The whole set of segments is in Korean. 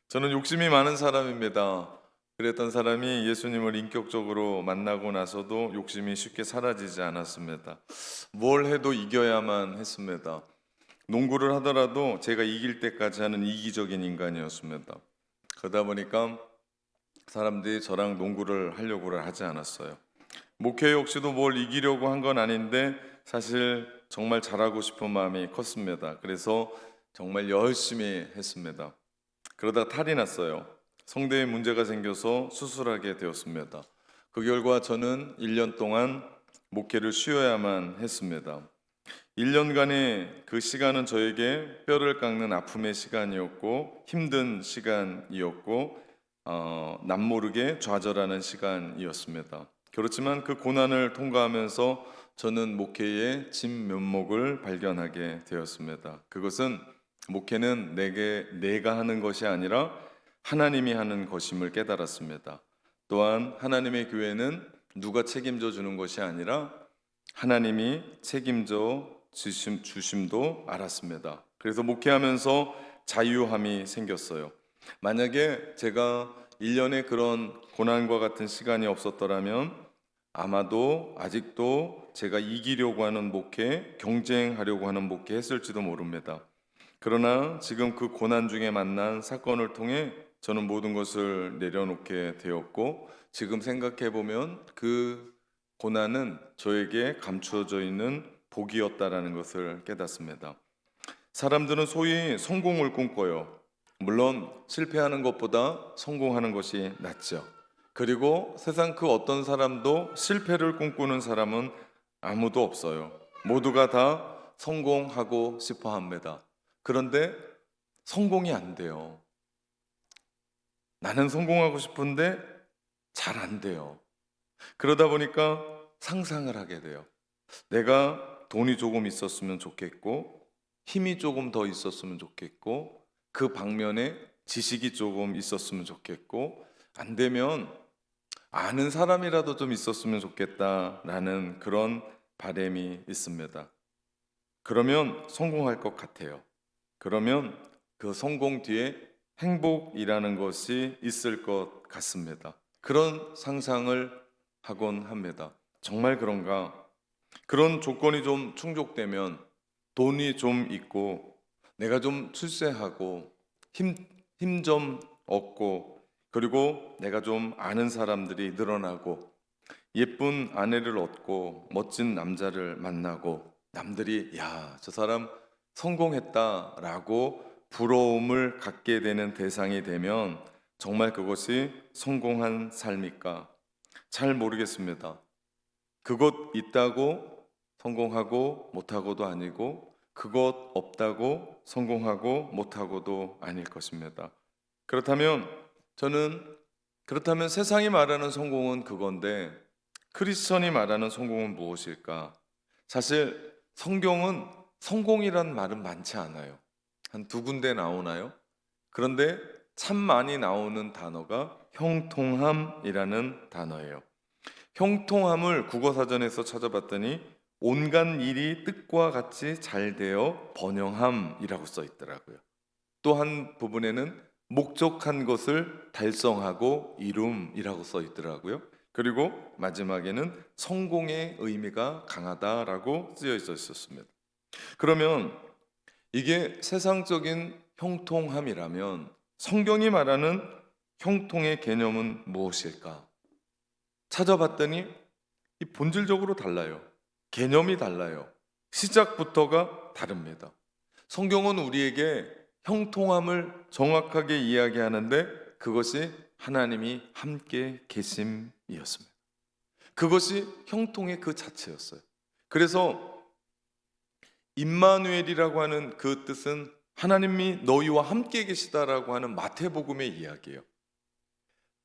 저는 욕심이 많은 사람입니다. 그랬던 사람이 예수님을 인격적으로 만나고 나서도 욕심이 쉽게 사라지지 않았습니다. 뭘 해도 이겨야만 했습니다. 농구를 하더라도 제가 이길 때까지 하는 이기적인 인간이었습니다. 그러다 보니까 사람들이 저랑 농구를 하려고 하지 않았어요. 목회 역시도 뭘 이기려고 한 건 아닌데 사실 정말 잘하고 싶은 마음이 컸습니다. 그래서 정말 열심히 했습니다. 그러다 탈이 났어요. 성대에 문제가 생겨서 수술하게 되었습니다. 그 결과 저는 1년 동안 목회를 쉬어야만 했습니다. 1년간의 그 시간은 저에게 뼈를 깎는 아픔의 시간이었고 힘든 시간이었고 남모르게 좌절하는 시간이었습니다. 그렇지만 그 고난을 통과하면서 저는 목회의 진면목을 발견하게 되었습니다. 그것은 목회는 내가 하는 것이 아니라 하나님이 하는 것임을 깨달았습니다. 또한 하나님의 교회는 누가 책임져 주는 것이 아니라 하나님이 책임져 주심도 알았습니다. 그래서 목회하면서 자유함이 생겼어요. 만약에 제가 1년의 그런 고난과 같은 시간이 없었더라면 아마도 아직도 제가 이기려고 하는 목회, 경쟁하려고 하는 목회 했을지도 모릅니다. 그러나 지금 그 고난 중에 만난 사건을 통해 저는 모든 것을 내려놓게 되었고 지금 생각해 보면 그 고난은 저에게 감추어져 있는 복이었다라는 것을 깨닫습니다. 사람들은 소위 성공을 꿈꿔요. 물론 실패하는 것보다 성공하는 것이 낫죠. 그리고 세상 그 어떤 사람도 실패를 꿈꾸는 사람은 아무도 없어요. 모두가 다 성공하고 싶어 합니다. 그런데 성공이 안 돼요. 나는 성공하고 싶은데 잘 안 돼요. 그러다 보니까 상상을 하게 돼요. 내가 돈이 조금 있었으면 좋겠고, 힘이 조금 더 있었으면 좋겠고, 그 방면에 지식이 조금 있었으면 좋겠고, 안 되면 아는 사람이라도 좀 있었으면 좋겠다라는 그런 바람이 있습니다. 그러면 성공할 것 같아요. 그러면 그 성공 뒤에 행복이라는 것이 있을 것 같습니다. 그런 상상을 하곤 합니다. 정말 그런가? 그런 조건이 좀 충족되면 돈이 좀 있고 내가 좀 출세하고 힘 좀 얻고 그리고 내가 좀 아는 사람들이 늘어나고 예쁜 아내를 얻고 멋진 남자를 만나고 남들이 야, 저 사람 성공했다라고 부러움을 갖게 되는 대상이 되면 정말 그것이 성공한 삶일까? 잘 모르겠습니다. 그것 있다고 성공하고 못하고도 아니고 그것 없다고 성공하고 못하고도 아닐 것입니다. 그렇다면 그렇다면 세상이 말하는 성공은 그건데 크리스천이 말하는 성공은 무엇일까? 사실 성경은 성공이란 말은 많지 않아요. 한 두 군데 나오나요? 그런데 참 많이 나오는 단어가 형통함이라는 단어예요. 형통함을 국어사전에서 찾아봤더니 온갖 일이 뜻과 같이 잘 되어 번영함이라고 써 있더라고요. 또 한 부분에는 목적한 것을 달성하고 이룸이라고 써 있더라고요. 그리고 마지막에는 성공의 의미가 강하다라고 쓰여 있었습니다. 그러면 이게 세상적인 형통함이라면 성경이 말하는 형통의 개념은 무엇일까? 찾아봤더니 이 본질적으로 달라요. 개념이 달라요. 시작부터가 다릅니다. 성경은 우리에게 형통함을 정확하게 이야기하는데 그것이 하나님이 함께 계심이었습니다. 그것이 형통의 그 자체였어요. 그래서 임마누엘이라고 하는 그 뜻은 하나님이 너희와 함께 계시다라고 하는 마태복음의 이야기예요.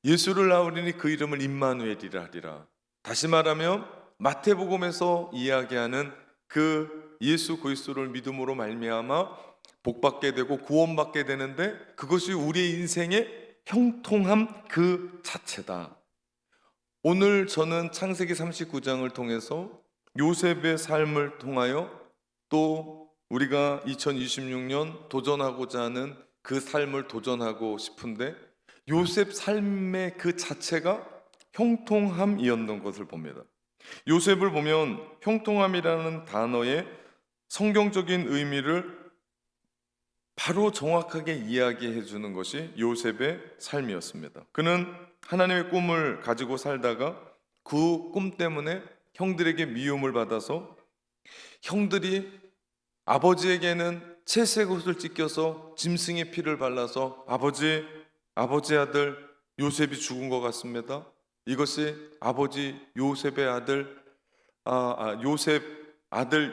예수를 낳으리니 그 이름을 임마누엘이라 하리라. 다시 말하면 마태복음에서 이야기하는 그 예수 그리스도를 믿음으로 말미암아 복받게 되고 구원받게 되는데 그것이 우리의 인생의 형통함 그 자체다. 오늘 저는 창세기 39장을 통해서 요셉의 삶을 통하여 또 우리가 2026년 도전하고자 하는 그 삶을 도전하고 싶은데 요셉 삶의 그 자체가 형통함이었던 것을 봅니다. 요셉을 보면 형통함이라는 단어의 성경적인 의미를 바로 정확하게 이야기해 주는 것이 요셉의 삶이었습니다. 그는 하나님의 꿈을 가지고 살다가 그 꿈 때문에 형들에게 미움을 받아서 형들이 아버지에게는 채색 옷을 찢겨서 짐승의 피를 발라서 아버지 아들 요셉이 죽은 것 같습니다. 이것이 아버지 요셉의 아들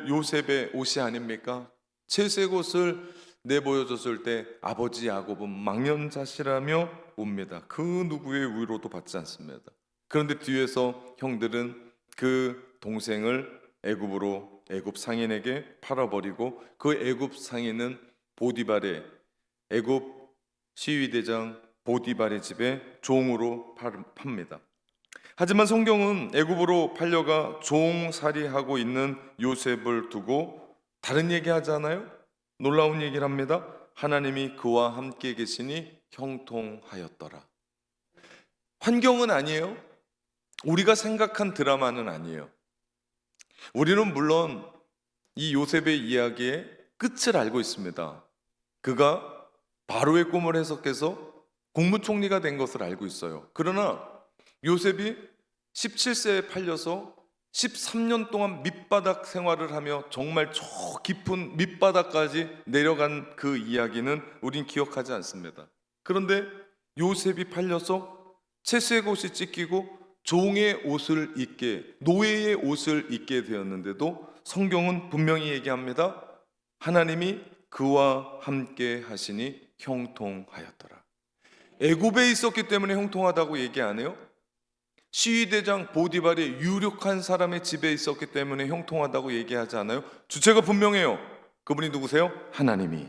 요셉의 옷이 아닙니까? 채색 옷을 내보여줬을 때 아버지 야곱은 망연자실하며 웁니다. 그 누구의 위로도 받지 않습니다. 그런데 뒤에서 형들은 그 동생을 애굽 상인에게 팔아버리고 그 애굽 상인은 애굽 시위대장 보디발의 집에 종으로 팝니다. 하지만 성경은 애굽으로 팔려가 종살이하고 있는 요셉을 두고 다른 얘기 하잖아요. 놀라운 얘기를 합니다. 하나님이 그와 함께 계시니 형통하였더라. 환경은 아니에요. 우리가 생각한 드라마는 아니에요. 우리는 물론 이 요셉의 이야기의 끝을 알고 있습니다. 그가 바로의 꿈을 해석해서 국무총리가 된 것을 알고 있어요. 그러나 요셉이 17세에 팔려서 13년 동안 밑바닥 생활을 하며 정말 저 깊은 밑바닥까지 내려간 그 이야기는 우린 기억하지 않습니다. 그런데 요셉이 팔려서 채색 옷이 찢기고 종의 옷을 입게, 노예의 옷을 입게 되었는데도 성경은 분명히 얘기합니다. 하나님이 그와 함께 하시니 형통하였더라. 애굽에 있었기 때문에 형통하다고 얘기 안 해요? 시위대장 보디발이 유력한 사람의 집에 있었기 때문에 형통하다고 얘기하지 않아요? 주체가 분명해요. 그분이 누구세요? 하나님이.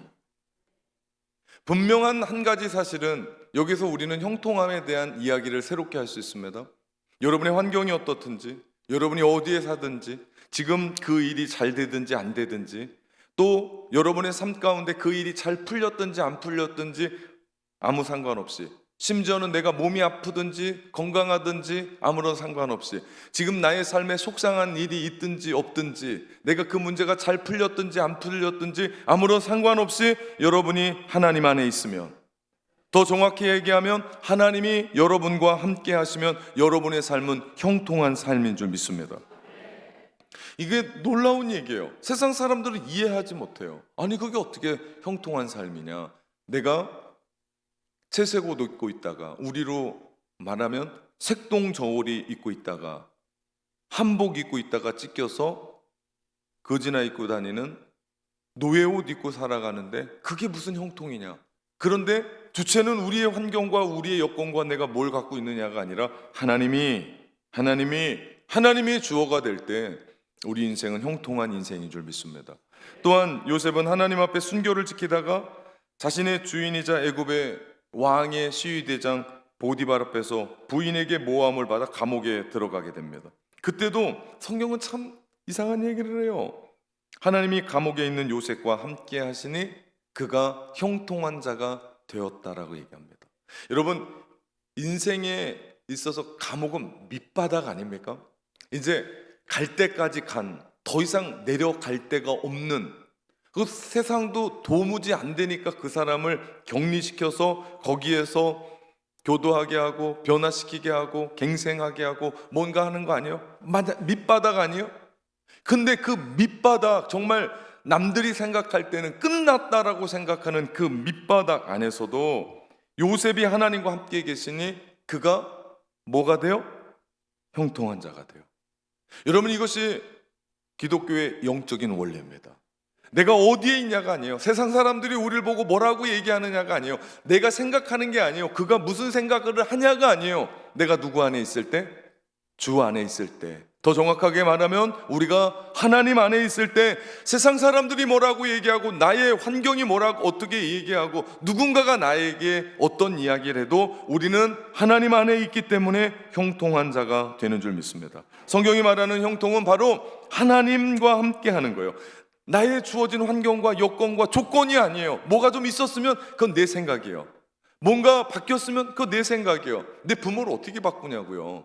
분명한 한 가지 사실은 여기서 우리는 형통함에 대한 이야기를 새롭게 할 수 있습니다. 여러분의 환경이 어떻든지, 여러분이 어디에 사든지, 지금 그 일이 잘 되든지 안 되든지, 또 여러분의 삶 가운데 그 일이 잘 풀렸든지 안 풀렸든지 아무 상관없이, 심지어는 내가 몸이 아프든지 건강하든지 아무런 상관없이, 지금 나의 삶에 속상한 일이 있든지 없든지, 내가 그 문제가 잘 풀렸든지 안 풀렸든지 아무런 상관없이 여러분이 하나님 안에 있으면, 더 정확히 얘기하면 하나님이 여러분과 함께 하시면 여러분의 삶은 형통한 삶인 줄 믿습니다. 이게 놀라운 얘기예요. 세상 사람들은 이해하지 못해요. 아니 그게 어떻게 형통한 삶이냐. 내가 채색 옷 입고 있다가, 우리로 말하면 색동 저고리 입고 있다가, 한복 입고 있다가 찢겨서 거지나 입고 다니는 노예 옷 입고 살아가는데 그게 무슨 형통이냐. 그런데 주체는 우리의 환경과 우리의 여건과 내가 뭘 갖고 있느냐가 아니라 하나님이 주어가 될 때 우리 인생은 형통한 인생인 줄 믿습니다. 또한 요셉은 하나님 앞에 순교를 지키다가 자신의 주인이자 애굽의 왕의 시위대장 보디발 앞에서 부인에게 모함을 받아 감옥에 들어가게 됩니다. 그때도 성경은 참 이상한 얘기를 해요. 하나님이 감옥에 있는 요셉과 함께 하시니 그가 형통한 자가 되었다라고 얘기합니다. 여러분, 인생에 있어서 감옥은 밑바닥 아닙니까? 이제 갈 때까지 더 이상 내려갈 데가 없는, 그 세상도 도무지 안 되니까 그 사람을 격리시켜서 거기에서 교도하게 하고 변화시키게 하고 갱생하게 하고 뭔가 하는 거 아니에요? 밑바닥 아니에요? 근데 그 밑바닥, 정말 남들이 생각할 때는 끝났다라고 생각하는 그 밑바닥 안에서도 요셉이 하나님과 함께 계시니 그가 뭐가 돼요? 형통한 자가 돼요. 여러분, 이것이 기독교의 영적인 원리입니다. 내가 어디에 있냐가 아니에요. 세상 사람들이 우리를 보고 뭐라고 얘기하느냐가 아니에요. 내가 생각하는 게 아니에요. 그가 무슨 생각을 하냐가 아니에요. 내가 누구 안에 있을 때? 주 안에 있을 때. 더 정확하게 말하면 우리가 하나님 안에 있을 때 세상 사람들이 뭐라고 얘기하고 나의 환경이 뭐라고 어떻게 얘기하고 누군가가 나에게 어떤 이야기를 해도 우리는 하나님 안에 있기 때문에 형통한 자가 되는 줄 믿습니다. 성경이 말하는 형통은 바로 하나님과 함께 하는 거예요. 나의 주어진 환경과 여건과 조건이 아니에요. 뭐가 좀 있었으면 그건 내 생각이에요. 뭔가 바뀌었으면 그건 내 생각이에요. 내 부모를 어떻게 바꾸냐고요.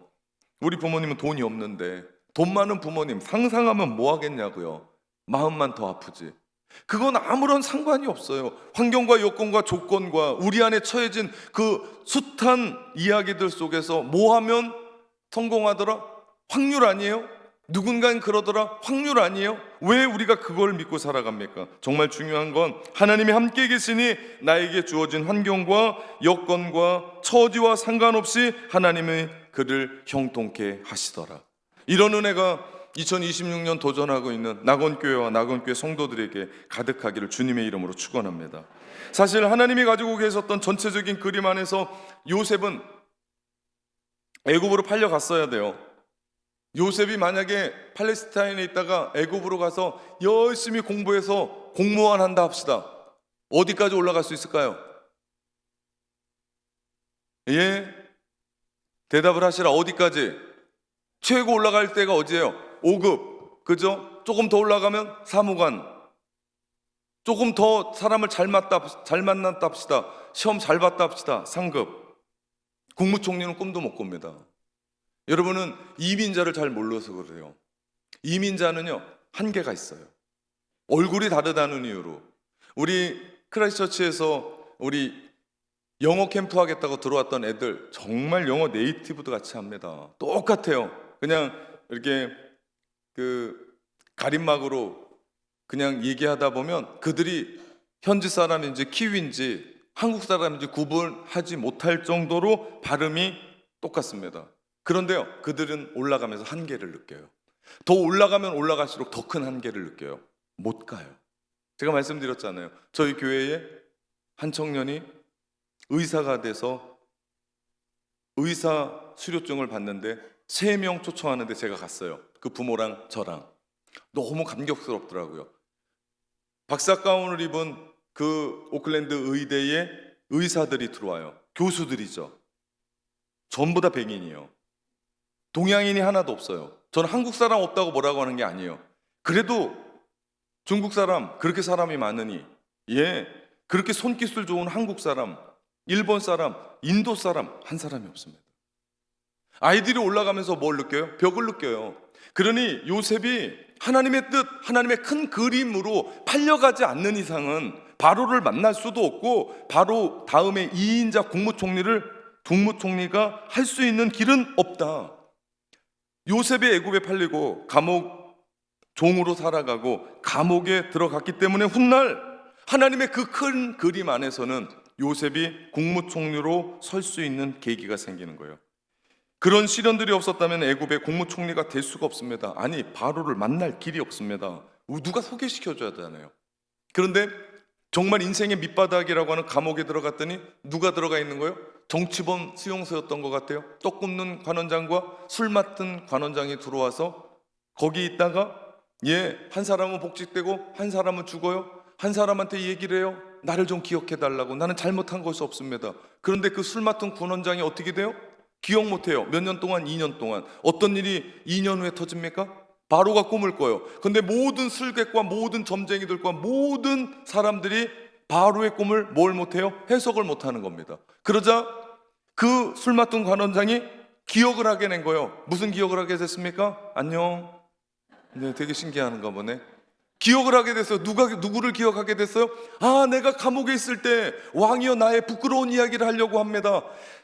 우리 부모님은 돈이 없는데 돈 많은 부모님 상상하면 뭐 하겠냐고요. 마음만 더 아프지. 그건 아무런 상관이 없어요. 환경과 여건과 조건과 우리 안에 처해진 그 숱한 이야기들 속에서 뭐 하면 성공하더라? 확률 아니에요? 누군가는 그러더라? 확률 아니에요? 왜 우리가 그걸 믿고 살아갑니까? 정말 중요한 건 하나님이 함께 계시니 나에게 주어진 환경과 여건과 처지와 상관없이 하나님이 그를 형통케 하시더라. 이런 은혜가 2026년 도전하고 있는 낙원교회와 낙원교회 성도들에게 가득하기를 주님의 이름으로 축원합니다. 사실 하나님이 가지고 계셨던 전체적인 그림 안에서 요셉은 애굽으로 팔려갔어야 돼요. 요셉이 만약에 팔레스타인에 있다가 애굽으로 가서 열심히 공부해서 공무원 한다 합시다. 어디까지 올라갈 수 있을까요? 예? 대답을 하시라. 어디까지? 최고 올라갈 때가 어디예요? 5급. 그죠? 조금 더 올라가면 사무관. 조금 더 사람을 잘 만났다 합시다. 시험 잘 봤다 합시다. 상급. 국무총리는 꿈도 못 꿉니다. 여러분은 이민자를 잘 몰라서 그래요. 이민자는요, 한계가 있어요. 얼굴이 다르다는 이유로. 우리 크라이스처치에서 우리 영어 캠프 하겠다고 들어왔던 애들 정말 영어 네이티브도 같이 합니다. 똑같아요. 그냥 이렇게 그 가림막으로 그냥 얘기하다 보면 그들이 현지 사람인지 키위인지 한국 사람인지 구분하지 못할 정도로 발음이 똑같습니다. 그런데요, 그들은 올라가면서 한계를 느껴요. 더 올라가면 올라갈수록 더 큰 한계를 느껴요. 못 가요. 제가 말씀드렸잖아요. 저희 교회에 한 청년이 의사가 돼서 의사 수료증을 받는데 3명 초청하는데 제가 갔어요. 그 부모랑 저랑. 너무 감격스럽더라고요. 박사 가운을 입은 그 오클랜드 의대에 의사들이 들어와요. 교수들이죠. 전부 다 백인이에요. 동양인이 하나도 없어요. 저는 한국 사람 없다고 뭐라고 하는 게 아니에요. 그래도 중국 사람 그렇게 사람이 많으니, 그렇게 손기술 좋은 한국 사람, 일본 사람, 인도 사람 한 사람이 없습니다. 아이들이 올라가면서 뭘 느껴요? 벽을 느껴요. 그러니 요셉이 하나님의 뜻, 하나님의 큰 그림으로 팔려가지 않는 이상은 바로를 만날 수도 없고 바로 다음에 2인자 국무총리가 할 수 있는 길은 없다. 요셉이 애굽에 팔리고 감옥 종으로 살아가고 감옥에 들어갔기 때문에 훗날 하나님의 그 큰 그림 안에서는 요셉이 국무총리로 설 수 있는 계기가 생기는 거예요. 그런 시련들이 없었다면 애굽의 국무총리가 될 수가 없습니다. 아니, 바로를 만날 길이 없습니다. 누가 소개시켜줘야 되잖아요. 그런데 정말 인생의 밑바닥이라고 하는 감옥에 들어갔더니 누가 들어가 있는 거예요? 정치범 수용소였던 것 같아요. 떡 굽는 관원장과 술 맡은 관원장이 들어와서 거기 있다가 한 사람은 복직되고 한 사람은 죽어요. 한 사람한테 얘기를 해요. 나를 좀 기억해달라고. 나는 잘못한 것이 없습니다. 그런데 그 술 맡은 관원장이 어떻게 돼요? 기억 못해요. 몇 년 동안, 2년 동안. 어떤 일이 2년 후에 터집니까? 바로가 꿈을 꿔요. 근데 모든 술객과 모든 점쟁이들과 모든 사람들이 바로의 꿈을 뭘 못해요? 해석을 못하는 겁니다. 그러자 그 술 맡은 관원장이 기억을 하게 된 거예요. 무슨 기억을 하게 됐습니까? 안녕. 네, 되게 신기한가 보네. 기억을 하게 됐어요. 누구를 기억하게 됐어요? 내가 감옥에 있을 때 왕이여 나의 부끄러운 이야기를 하려고 합니다.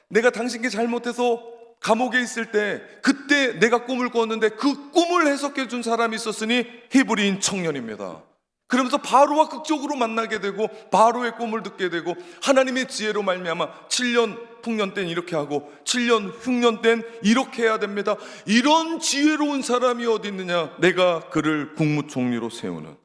내가 당신께 잘못해서 감옥에 있을 때 그때 내가 꿈을 꿨는데 그 꿈을 해석해 준 사람이 있었으니 히브리인 청년입니다. 그러면서 바로와 극적으로 만나게 되고 바로의 꿈을 듣게 되고 하나님의 지혜로 말미암아 7년 풍년 땐 이렇게 하고 7년 흉년 땐 이렇게 해야 됩니다. 이런 지혜로운 사람이 어디 있느냐? 내가 그를 국무총리로 세우는.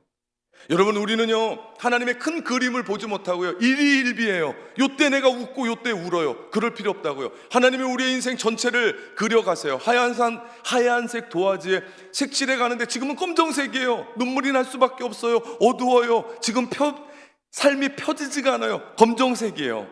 여러분, 우리는요 하나님의 큰 그림을 보지 못하고요 일희일비해요. 요때 내가 웃고 요때 울어요. 그럴 필요 없다고요. 하나님이 우리의 인생 전체를 그려가세요. 하얀색 도화지에 색칠해 가는데 지금은 검정색이에요. 눈물이 날 수밖에 없어요. 어두워요. 지금 삶이 펴지지가 않아요. 검정색이에요.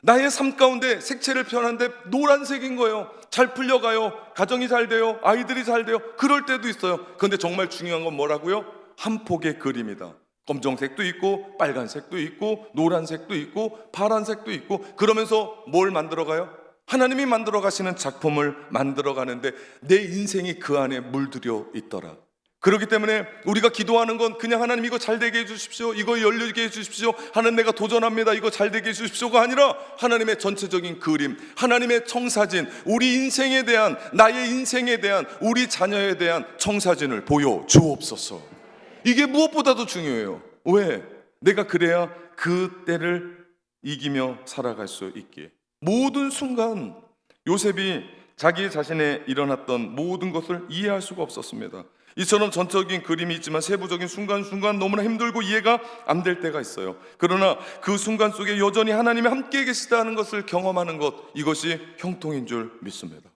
나의 삶 가운데 색채를 펴는데 노란색인 거예요. 잘 풀려가요. 가정이 잘 돼요. 아이들이 잘 돼요. 그럴 때도 있어요. 그런데 정말 중요한 건 뭐라고요? 한 폭의 그림이다. 검정색도 있고 빨간색도 있고 노란색도 있고 파란색도 있고, 그러면서 뭘 만들어가요? 하나님이 만들어 가시는 작품을 만들어 가는데 내 인생이 그 안에 물들여 있더라. 그렇기 때문에 우리가 기도하는 건 그냥 하나님 이거 잘 되게 해주십시오, 이거 열리게 해주십시오, 하나님 내가 도전합니다, 이거 잘 되게 해주십시오가 아니라 하나님의 전체적인 그림, 하나님의 청사진, 우리 인생에 대한, 나의 인생에 대한, 우리 자녀에 대한 청사진을 보여주옵소서. 이게 무엇보다도 중요해요. 왜? 내가 그래야 그 때를 이기며 살아갈 수 있기에. 모든 순간 요셉이 자기 자신에 일어났던 모든 것을 이해할 수가 없었습니다. 이처럼 전적인 그림이 있지만 세부적인 순간순간 너무나 힘들고 이해가 안 될 때가 있어요. 그러나 그 순간 속에 여전히 하나님이 함께 계시다는 것을 경험하는 것, 이것이 형통인 줄 믿습니다.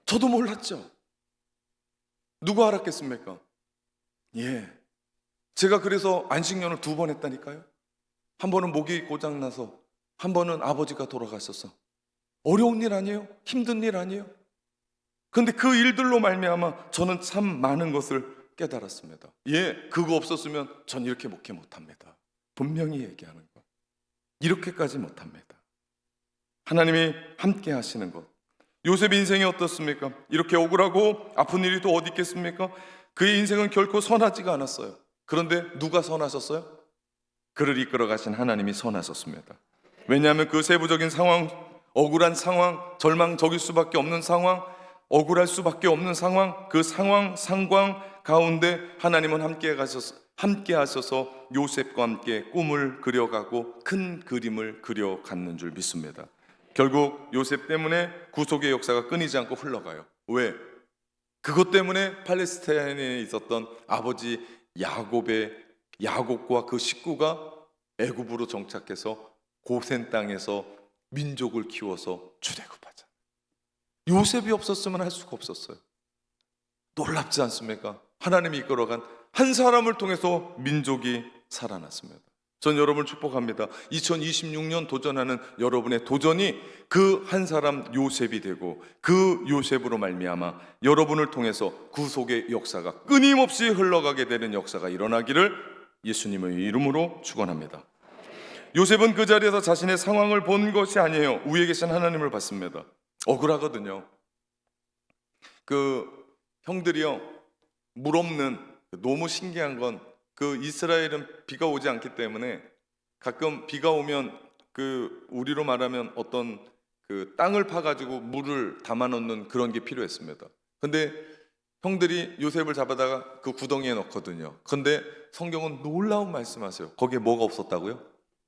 저도 몰랐죠. 누가 알았겠습니까? 예, 제가 그래서 안식년을 2번 했다니까요. 한 번은 목이 고장나서, 한 번은 아버지가 돌아가셔서. 어려운 일 아니에요? 힘든 일 아니에요? 그런데 그 일들로 말미암아 저는 참 많은 것을 깨달았습니다. 예, 그거 없었으면 전 이렇게 목회 못합니다. 분명히 얘기하는 것, 이렇게까지 못합니다. 하나님이 함께 하시는 것. 요셉의 인생이 어떻습니까? 이렇게 억울하고 아픈 일이 또 어디 있겠습니까? 그의 인생은 결코 선하지가 않았어요. 그런데 누가 선하셨어요? 그를 이끌어 가신 하나님이 선하셨습니다. 왜냐하면 그 세부적인 상황, 억울한 상황, 절망적일 수밖에 없는 상황, 억울할 수밖에 없는 상황, 그 상황, 상광 가운데 하나님은 함께 하셔서 요셉과 함께 꿈을 그려가고 큰 그림을 그려갔는 줄 믿습니다. 결국 요셉 때문에 구속의 역사가 끊이지 않고 흘러가요. 왜? 그것 때문에 팔레스타인에 있었던 아버지 야곱과 그 식구가 애굽으로 정착해서 고센 땅에서 민족을 키워서 출애굽하자. 요셉이 없었으면 할 수가 없었어요. 놀랍지 않습니까? 하나님이 이끌어간 한 사람을 통해서 민족이 살아났습니다. 전 여러분을 축복합니다. 2026년 도전하는 여러분의 도전이 그 한 사람 요셉이 되고, 그 요셉으로 말미암아 여러분을 통해서 구속의 역사가 끊임없이 흘러가게 되는 역사가 일어나기를 예수님의 이름으로 축원합니다. 요셉은 그 자리에서 자신의 상황을 본 것이 아니에요. 위에 계신 하나님을 봤습니다. 억울하거든요. 그 형들이요, 물 없는, 너무 신기한 건 그 이스라엘은 비가 오지 않기 때문에 가끔 비가 오면 그 우리로 말하면 어떤 그 땅을 파가지고 물을 담아 놓는 그런 게 필요했습니다. 근데 형들이 요셉을 잡아다가 그 구덩이에 넣거든요. 근데 성경은 놀라운 말씀하세요. 거기에 뭐가 없었다고요?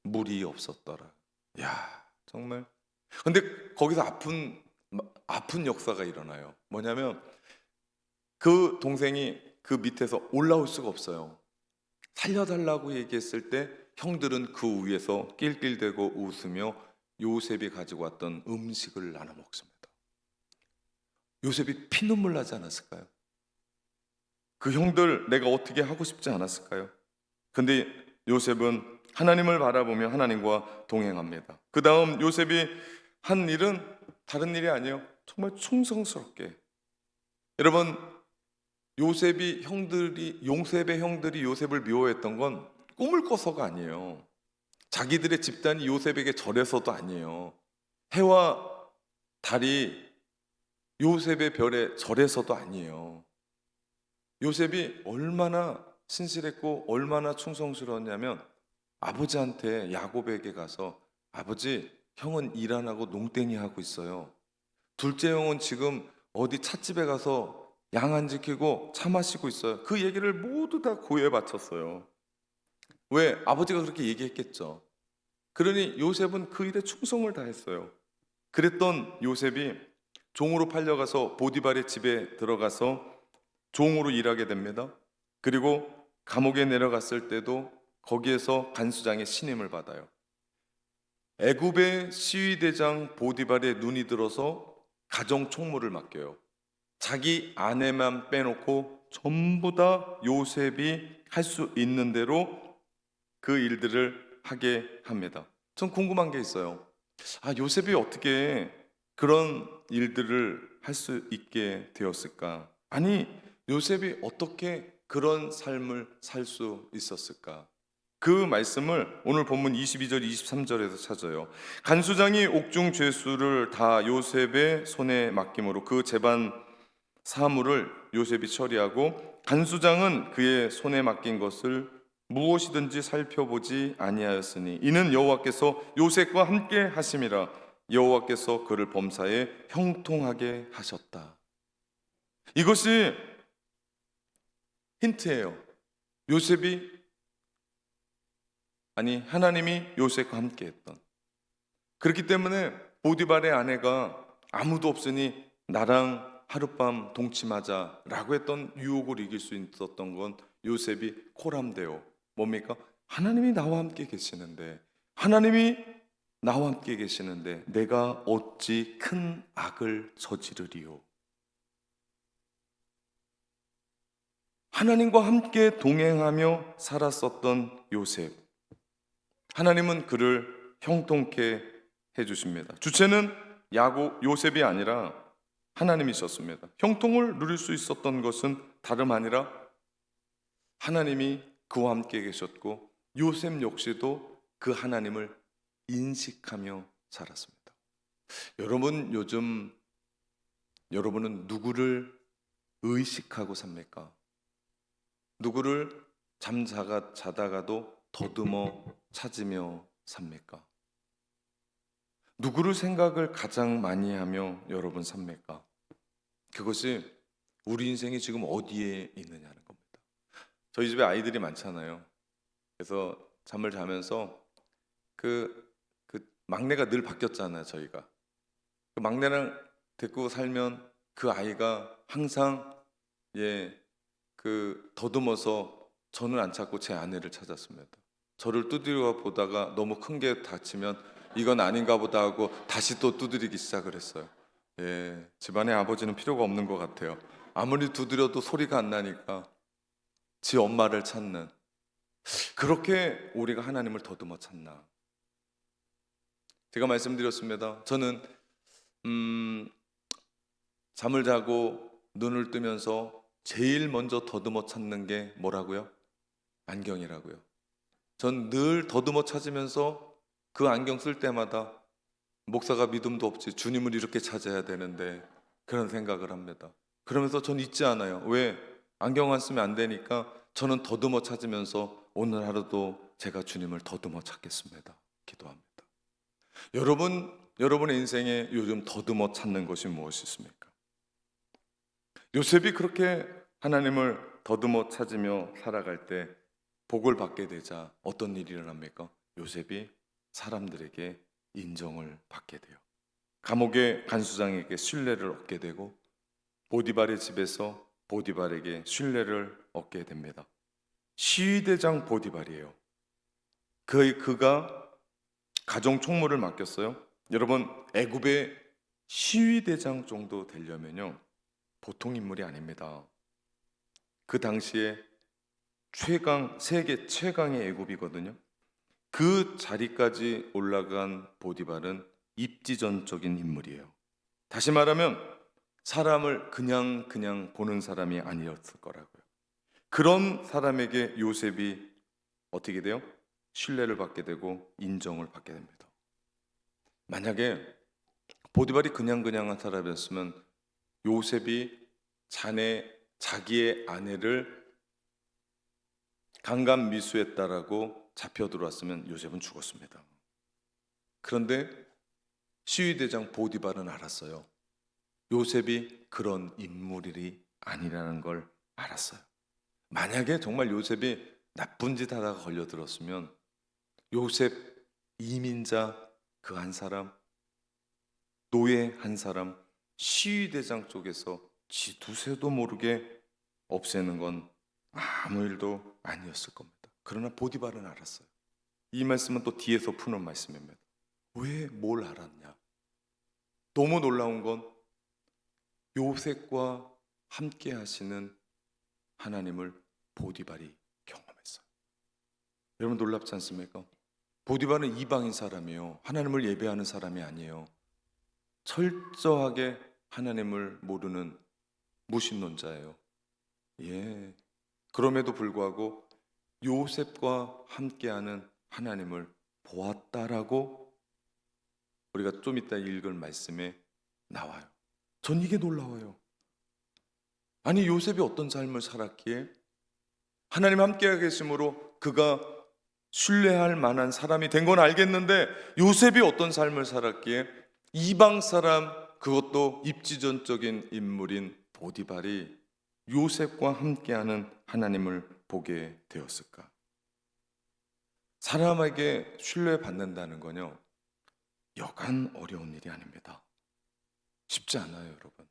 물이 없었더라. 야, 정말. 근데 거기서 아픈 역사가 일어나요. 뭐냐면 그 동생이 그 밑에서 올라올 수가 없어요. 살려달라고 얘기했을 때 형들은 그 위에서 낄낄대고 웃으며 요셉이 가지고 왔던 음식을 나눠 먹습니다. 요셉이 피눈물 나지 않았을까요? 그 형들 내가 어떻게 하고 싶지 않았을까요? 근데 요셉은 하나님을 바라보며 하나님과 동행합니다. 그 다음 요셉이 한 일은 다른 일이 아니에요. 정말 충성스럽게. 여러분, 요셉의 형들이 요셉을 미워했던 건 꿈을 꿔서가 아니에요. 자기들의 집단이 요셉에게 절해서도 아니에요. 해와 달이 요셉의 별에 절해서도 아니에요. 요셉이 얼마나 신실했고 얼마나 충성스러웠냐면 아버지한테, 야곱에게 가서, 아버지, 형은 일 안 하고 농땡이 하고 있어요. 둘째 형은 지금 어디 찻집에 가서 양 안 지키고 차 마시고 있어요. 그 얘기를 모두 다 고에 바쳤어요. 왜? 아버지가 그렇게 얘기했겠죠. 그러니 요셉은 그 일에 충성을 다했어요. 그랬던 요셉이 종으로 팔려가서 보디발의 집에 들어가서 종으로 일하게 됩니다. 그리고 감옥에 내려갔을 때도 거기에서 간수장의 신임을 받아요. 애굽의 시위대장 보디발의 눈이 들어서 가정 총무를 맡겨요. 자기 아내만 빼놓고 전부 다 요셉이 할 수 있는 대로 그 일들을 하게 합니다. 전 궁금한 게 있어요. 요셉이 어떻게 그런 일들을 할 수 있게 되었을까? 아니, 요셉이 어떻게 그런 삶을 살 수 있었을까? 그 말씀을 오늘 본문 22절 23절에서 찾아요. 간수장이 옥중 죄수를 다 요셉의 손에 맡김으로 그 재반 사물을 요셉이 처리하고 간수장은 그의 손에 맡긴 것을 무엇이든지 살펴보지 아니하였으니 이는 여호와께서 요셉과 함께 하심이라. 여호와께서 그를 범사에 형통하게 하셨다. 이것이 힌트예요. 하나님이 요셉과 함께 했던. 그렇기 때문에 보디발의 아내가 아무도 없으니 나랑 하룻밤 동침하자라고 했던 유혹을 이길 수 있었던 건 요셉이 코람데오, 뭡니까? 하나님이 나와 함께 계시는데 내가 어찌 큰 악을 저지르리요. 하나님과 함께 동행하며 살았었던 요셉. 하나님은 그를 형통케 해주십니다. 주체는 요셉이 아니라 하나님이셨습니다. 형통을 누릴 수 있었던 것은 다름 아니라 하나님이 그와 함께 계셨고 요셉 역시도 그 하나님을 인식하며 살았습니다. 여러분은 누구를 의식하고 삽니까? 누구를 자다가도 더듬어 찾으며 삽니까? 누구를 생각을 가장 많이 하며 여러분 삽니까? 그것이 우리 인생이 지금 어디에 있느냐는 겁니다. 저희 집에 아이들이 많잖아요. 그래서 잠을 자면서 그 막내가 늘 바뀌었잖아요. 저희가 그 막내랑 데리고 살면 그 아이가 항상 더듬어서 저는 안 찾고 제 아내를 찾았습니다. 저를 두드려 보다가 너무 큰 게 다치면 이건 아닌가 보다 하고 다시 또 두드리기 시작을 했어요. 집안에 아버지는 필요가 없는 것 같아요. 아무리 두드려도 소리가 안 나니까 지 엄마를 찾는. 그렇게 우리가 하나님을 더듬어 찾나? 제가 말씀드렸습니다. 저는 잠을 자고 눈을 뜨면서 제일 먼저 더듬어 찾는 게 뭐라고요? 안경이라고요. 전 늘 더듬어 찾으면서 그 안경 쓸 때마다 목사가 믿음도 없지 주님을 이렇게 찾아야 되는데 그런 생각을 합니다. 그러면서 전 잊지 않아요. 왜? 안경 안 쓰면 안 되니까 저는 더듬어 찾으면서 오늘 하루도 제가 주님을 더듬어 찾겠습니다. 기도합니다. 여러분의 인생에 요즘 더듬어 찾는 것이 무엇이 있습니까? 요셉이 그렇게 하나님을 더듬어 찾으며 살아갈 때 복을 받게 되자 어떤 일이 일어납니까? 요셉이 사람들에게 인정을 받게 돼요. 감옥의 간수장에게 신뢰를 얻게 되고 보디발의 집에서 보디발에게 신뢰를 얻게 됩니다. 시위대장 보디발이에요. 그가 가정 총무를 맡겼어요. 여러분, 애굽의 시위대장 정도 되려면요 보통 인물이 아닙니다. 그 당시에 세계 최강의 애굽이거든요. 그 자리까지 올라간 보디발은 입지전적인 인물이에요. 다시 말하면 사람을 그냥 보는 사람이 아니었을 거라고요. 그런 사람에게 요셉이 어떻게 돼요? 신뢰를 받게 되고 인정을 받게 됩니다. 만약에 보디발이 그냥한 사람이었으면 요셉이 자기의 아내를 강간 미수했다라고 잡혀 들어왔으면 요셉은 죽었습니다. 그런데 시위대장 보디발은 알았어요. 요셉이 그런 인물이 아니라는 걸 알았어요. 만약에 정말 요셉이 나쁜 짓 하다가 걸려들었으면 요셉 이민자 그 한 사람, 노예 한 사람, 시위대장 쪽에서 지 두세도 모르게 없애는 건 아무 일도 아니었을 겁니다. 그러나 보디발은 알았어요. 이 말씀은 또 뒤에서 푸는 말씀입니다. 왜 뭘 알았냐? 너무 놀라운 건 요셉과 함께 하시는 하나님을 보디발이 경험했어요. 여러분 놀랍지 않습니까? 보디발은 이방인 사람이에요. 하나님을 예배하는 사람이 아니에요. 철저하게 하나님을 모르는 무신론자예요. 그럼에도 불구하고 요셉과 함께하는 하나님을 보았다라고 우리가 좀 이따 읽을 말씀에 나와요. 전 이게 놀라워요. 아니, 요셉이 어떤 삶을 살았기에 하나님 함께 계심으로 그가 신뢰할 만한 사람이 된 건 알겠는데, 요셉이 어떤 삶을 살았기에 이방 사람, 그것도 입지전적인 인물인 보디발이 요셉과 함께하는 하나님을 보게 되었을까? 사람에게 신뢰받는다는 건요, 여간 어려운 일이 아닙니다. 쉽지 않아요, 여러분.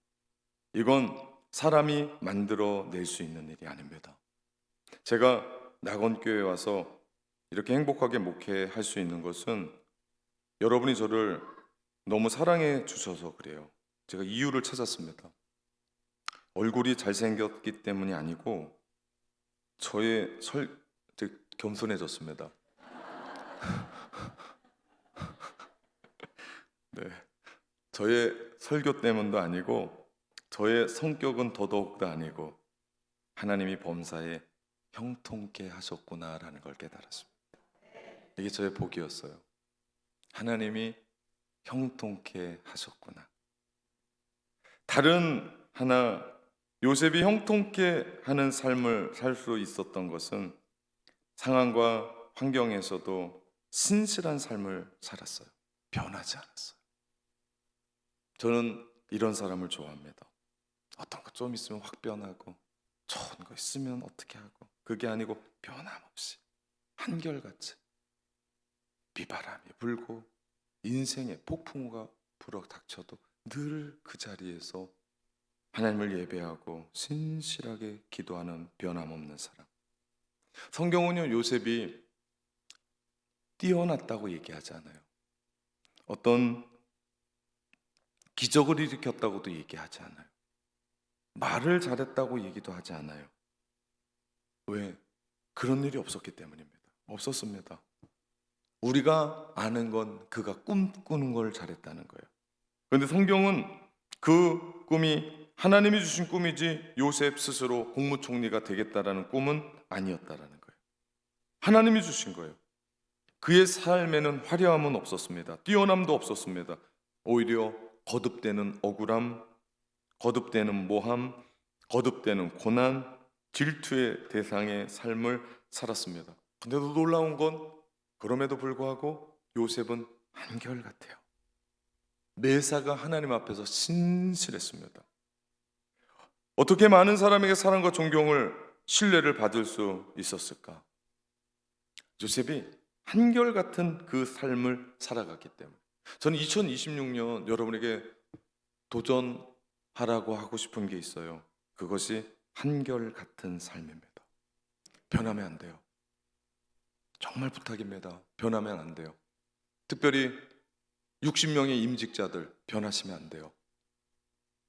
이건 사람이 만들어낼 수 있는 일이 아닙니다. 제가 낙원교회에 와서 이렇게 행복하게 목회할 수 있는 것은 여러분이 저를 너무 사랑해 주셔서 그래요. 제가 이유를 찾았습니다. 얼굴이 잘생겼기 때문이 아니고 되게 겸손해졌습니다. 네, 저의 설교 때문도 아니고 저의 성격은 더더욱도 아니고 하나님이 범사에 형통케 하셨구나라는 걸 깨달았습니다. 이게 저의 복이었어요. 하나님이 형통케 하셨구나. 다른 하나, 요셉이 형통케 하는 삶을 살 수 있었던 것은 상황과 환경에서도 신실한 삶을 살았어요. 변하지 않았어요. 저는 이런 사람을 좋아합니다. 어떤 거 좀 있으면 확 변하고, 좋은 거 있으면 어떻게 하고, 그게 아니고 변함없이 한결같이 비바람이 불고 인생의 폭풍우가 불어닥쳐도 늘 그 자리에서 하나님을 예배하고 신실하게 기도하는 변함없는 사람. 성경은요, 요셉이 뛰어났다고 얘기하지 않아요. 어떤 기적을 일으켰다고도 얘기하지 않아요. 말을 잘했다고 얘기도 하지 않아요. 왜? 그런 일이 없었기 때문입니다. 없었습니다. 우리가 아는 건 그가 꿈꾸는 걸 잘했다는 거예요. 그런데 성경은 그 꿈이 하나님이 주신 꿈이지 요셉 스스로 국무총리가 되겠다라는 꿈은 아니었다라는 거예요. 하나님이 주신 거예요. 그의 삶에는 화려함은 없었습니다. 뛰어남도 없었습니다. 오히려 거듭되는 억울함, 거듭되는 모함, 거듭되는 고난, 질투의 대상의 삶을 살았습니다. 근데도 놀라운 건 그럼에도 불구하고 요셉은 한결같아요. 매사가 하나님 앞에서 신실했습니다. 어떻게 많은 사람에게 사랑과 존경을, 신뢰를 받을 수 있었을까? 요셉이 한결같은 그 삶을 살아갔기 때문에. 저는 2026년 여러분에게 도전하라고 하고 싶은 게 있어요. 그것이 한결같은 삶입니다. 변하면 안 돼요. 정말 부탁입니다. 변하면 안 돼요. 특별히 60명의 임직자들 변하시면 안 돼요.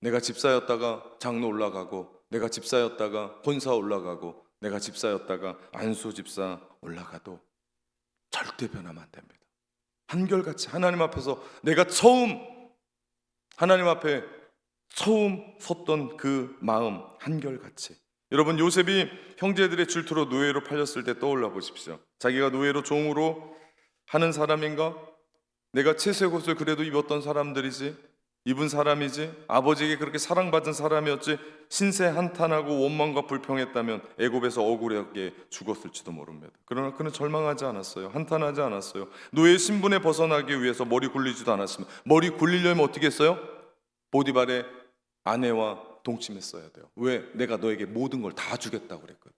내가 집사였다가 장로 올라가고, 내가 집사였다가 권사 올라가고, 내가 집사였다가 안수 집사 올라가도 절대 변하면 안 됩니다. 한결같이 하나님 앞에서 내가 하나님 앞에 처음 섰던 그 마음 한결같이. 여러분, 요셉이 형제들의 질투로 노예로 팔렸을 때 떠올라 보십시오. 자기가 노예로 종으로 하는 사람인가? 내가 채색 옷을 그래도 입었던 입은 사람이지, 아버지에게 그렇게 사랑받은 사람이었지, 신세 한탄하고 원망과 불평했다면 애굽에서 억울하게 죽었을지도 모릅니다. 그러나 그는 절망하지 않았어요. 한탄하지 않았어요. 노예 신분에 벗어나기 위해서 머리 굴리지도 않았습니다. 머리 굴리려면 어떻게 했어요? 보디발의 아내와 동침했어야 돼요. 왜? 내가 너에게 모든 걸 다 주겠다고 그랬거든.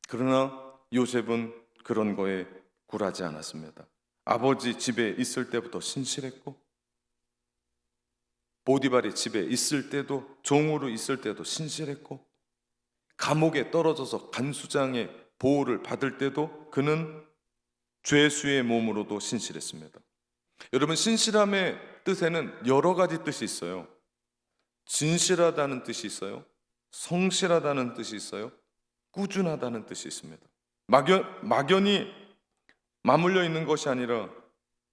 그러나 요셉은 그런 거에 굴하지 않았습니다. 아버지 집에 있을 때부터 신실했고, 보디발이 집에 있을 때도, 종으로 있을 때도 신실했고, 감옥에 떨어져서 간수장의 보호를 받을 때도 그는 죄수의 몸으로도 신실했습니다. 여러분, 신실함의 뜻에는 여러 가지 뜻이 있어요. 진실하다는 뜻이 있어요. 성실하다는 뜻이 있어요. 꾸준하다는 뜻이 있습니다. 막연히 맞물려 있는 것이 아니라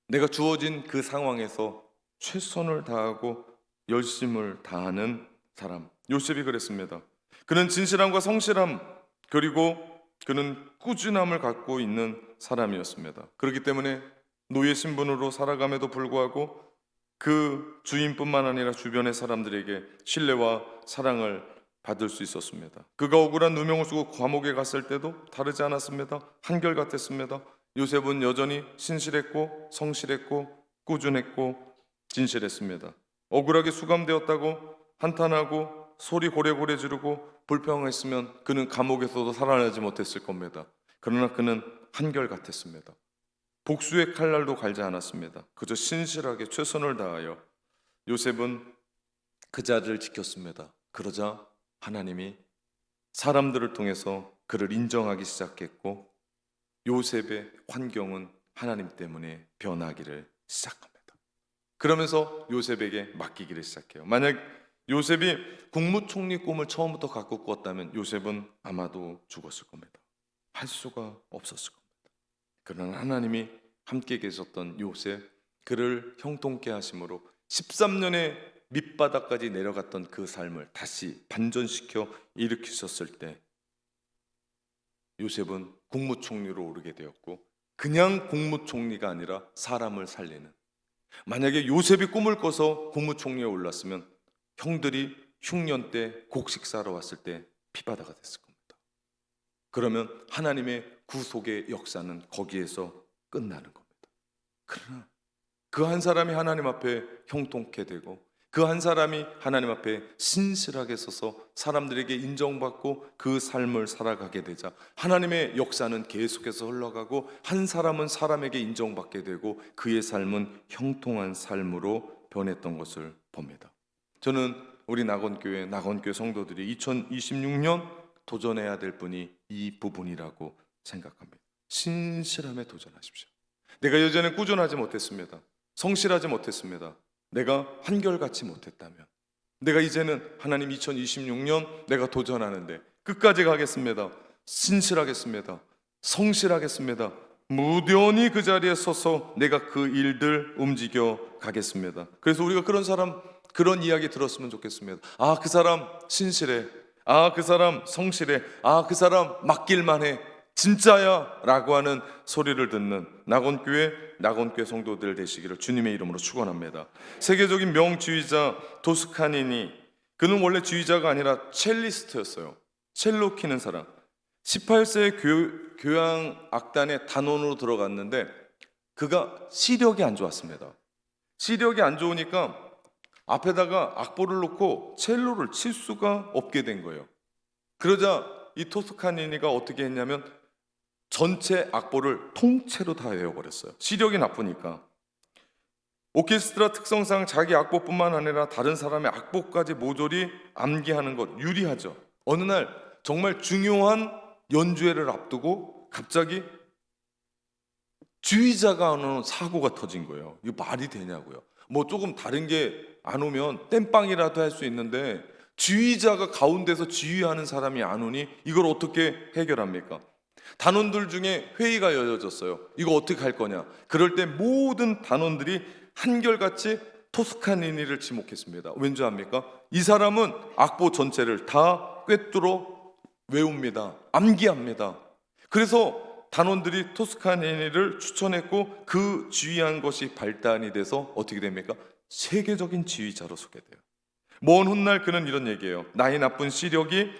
내가 주어진 그 상황에서 최선을 다하고 열심을 다하는 사람. 요셉이 그랬습니다. 그는 진실함과 성실함, 그리고 그는 꾸준함을 갖고 있는 사람이었습니다. 그렇기 때문에 노예 신분으로 살아감에도 불구하고 그 주인뿐만 아니라 주변의 사람들에게 신뢰와 사랑을 받을 수 있었습니다. 그가 억울한 누명을 쓰고 감옥에 갔을 때도 다르지 않았습니다. 한결같았습니다. 요셉은 여전히 신실했고 성실했고 꾸준했고 진실했습니다. 억울하게 수감되었다고 한탄하고 소리 고래고래 지르고 불평했으면 그는 감옥에서도 살아나지 못했을 겁니다. 그러나 그는 한결같았습니다. 복수의 칼날도 갈지 않았습니다. 그저 신실하게 최선을 다하여 요셉은 그 자리를 지켰습니다. 그러자 하나님이 사람들을 통해서 그를 인정하기 시작했고 요셉의 환경은 하나님 때문에 변하기를 시작합니다. 그러면서 요셉에게 맡기기를 시작해요. 만약 요셉이 국무총리 꿈을 처음부터 갖고 꿨다면 요셉은 아마도 죽었을 겁니다. 할 수가 없었을 겁니다. 그러나 하나님이 함께 계셨던 요셉, 그를 형통케 하심으로 13년의 밑바닥까지 내려갔던 그 삶을 다시 반전시켜 일으키셨을 때 요셉은 국무총리로 오르게 되었고, 그냥 국무총리가 아니라 사람을 살리는, 만약에 요셉이 꿈을 꿔서 국무총리에 올랐으면 형들이 흉년 때 곡식사러 왔을 때 피바다가 됐을 겁니다. 그러면 하나님의 구속의 역사는 거기에서 끝나는 겁니다. 그러나 그 한 사람이 하나님 앞에 형통케 되고 그 한 사람이 하나님 앞에 신실하게 서서 사람들에게 인정받고 그 삶을 살아가게 되자 하나님의 역사는 계속해서 흘러가고 한 사람은 사람에게 인정받게 되고 그의 삶은 형통한 삶으로 변했던 것을 봅니다. 저는 우리 낙원교회 성도들이 2026년 도전해야 될 분이 이 부분이라고 생각합니다. 신실함에 도전하십시오. 내가 예전에 꾸준하지 못했습니다. 성실하지 못했습니다. 내가 한결같이 못했다면 내가 이제는 하나님 2026년 내가 도전하는데 끝까지 가겠습니다. 신실하겠습니다. 성실하겠습니다. 무뎌니 그 자리에 서서 내가 그 일들 움직여 가겠습니다. 그래서 우리가 그런 이야기 들었으면 좋겠습니다. 아, 그 사람 신실해. 아, 그 사람 성실해. 아, 그 사람 맡길만 해. 진짜야 라고 하는 소리를 듣는 낙원교회 성도들 되시기를 주님의 이름으로 축원합니다. 세계적인 명지휘자 토스카니니, 그는 원래 지휘자가 아니라 첼리스트였어요. 첼로 키는 사람. 18세에 교향 악단의 단원으로 들어갔는데 그가 시력이 안 좋았습니다. 시력이 안 좋으니까 앞에다가 악보를 놓고 첼로를 칠 수가 없게 된 거예요. 그러자 이 토스카니니가 어떻게 했냐면 전체 악보를 통째로 다 외워버렸어요. 시력이 나쁘니까. 오케스트라 특성상 자기 악보뿐만 아니라 다른 사람의 악보까지 모조리 암기하는 것 유리하죠. 어느 날 정말 중요한 연주회를 앞두고 갑자기 지휘자가 하는 사고가 터진 거예요. 이거 말이 되냐고요. 뭐 조금 다른 게 안 오면 땜빵이라도 할 수 있는데 지휘자가 가운데서 지휘하는 사람이 안 오니 이걸 어떻게 해결합니까? 단원들 중에 회의가 열려졌어요. 이거 어떻게 할 거냐? 그럴 때 모든 단원들이 한결같이 토스카니니를 지목했습니다. 왠지 압니까? 이 사람은 악보 전체를 다 꿰뚫어 외웁니다. 암기합니다. 그래서 단원들이 토스카니니를 추천했고 그 지휘한 것이 발단이 돼서 어떻게 됩니까? 세계적인 지휘자로 소개돼요. 먼 훗날 그는 이런 얘기예요. 나의 나쁜 시력이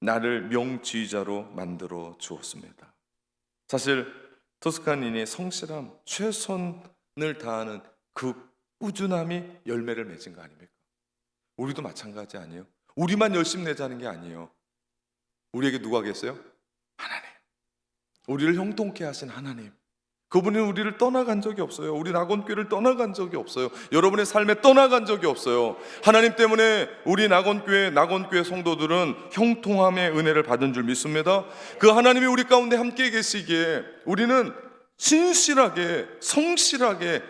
나를 명지휘자로 만들어 주었습니다. 사실 토스카니니의 성실함, 최선을 다하는 그 꾸준함이 열매를 맺은 거 아닙니까? 우리도 마찬가지 아니에요? 우리만 열심히 내자는 게 아니에요. 우리에게 누가 계세요? 하나님. 우리를 형통케 하신 하나님. 그분은 우리를 떠나간 적이 없어요. 우리 낙원교회를 떠나간 적이 없어요. 여러분의 삶에 떠나간 적이 없어요. 하나님 때문에 우리 낙원교회 성도들은 형통함의 은혜를 받은 줄 믿습니다. 그 하나님이 우리 가운데 함께 계시기에 우리는 신실하게 성실하게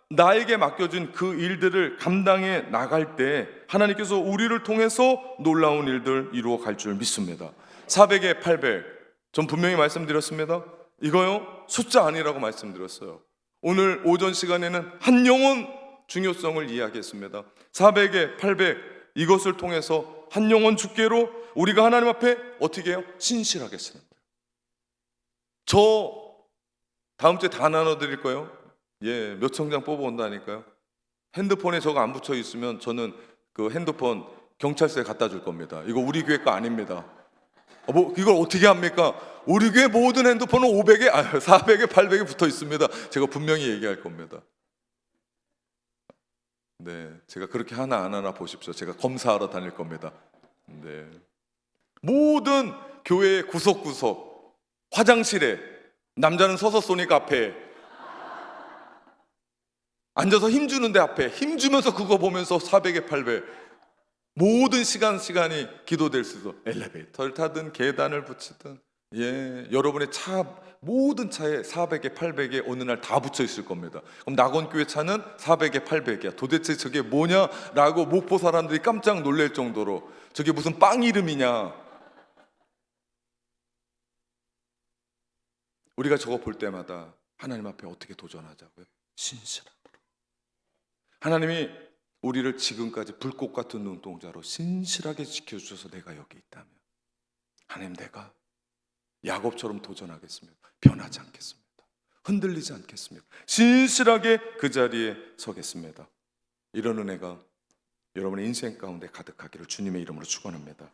나에게 맡겨진 그 일들을 감당해 나갈 때 하나님께서 우리를 통해서 놀라운 일들 이루어 갈 줄 믿습니다. 400에 800, 전 분명히 말씀드렸습니다. 이거요 숫자 아니라고 말씀드렸어요. 오늘 오전 시간에는 한 영혼 중요성을 이야기했습니다. 400에 800, 이것을 통해서 한 영혼 죽게로 우리가 하나님 앞에 어떻게 해요? 신실하게 쓰는 거예요. 저 다음 주에 다 나눠드릴 거예요. 예, 몇 청장 뽑아온다니까요. 핸드폰에 저거 안 붙여 있으면 저는 그 핸드폰 경찰서에 갖다 줄 겁니다. 이거 우리 교회 거 아닙니다. 뭐 이걸 어떻게 합니까? 우리 교회 모든 핸드폰은 500에, 400에, 800에 붙어 있습니다. 제가 분명히 얘기할 겁니다. 네, 제가 그렇게 하나 안 하나 보십시오. 제가 검사하러 다닐 겁니다. 네, 모든 교회 구석구석, 화장실에 남자는 서서 쏘니까 앞에, 앉아서 힘주는데 앞에 힘주면서 그거 보면서 400에 800, 모든 시간이 기도될 수 있어. 엘리베이터를 타든 계단을 붙이든, 예, 여러분의 차, 모든 차에 400에 800에 어느 날 다 붙여 있을 겁니다. 그럼 낙원교회 차는 400에 800이야. 도대체 저게 뭐냐라고 목포 사람들이 깜짝 놀랄 정도로 저게 무슨 빵 이름이냐. 우리가 저거 볼 때마다 하나님 앞에 어떻게 도전하자고요? 신실함으로. 하나님이 우리를 지금까지 불꽃 같은 눈동자로 신실하게 지켜주셔서 내가 여기 있다면, 하나님, 내가 야곱처럼 도전하겠습니다. 변하지 않겠습니다. 흔들리지 않겠습니다. 신실하게 그 자리에 서겠습니다. 이런 은혜가 여러분의 인생 가운데 가득하기를 주님의 이름으로 축원합니다.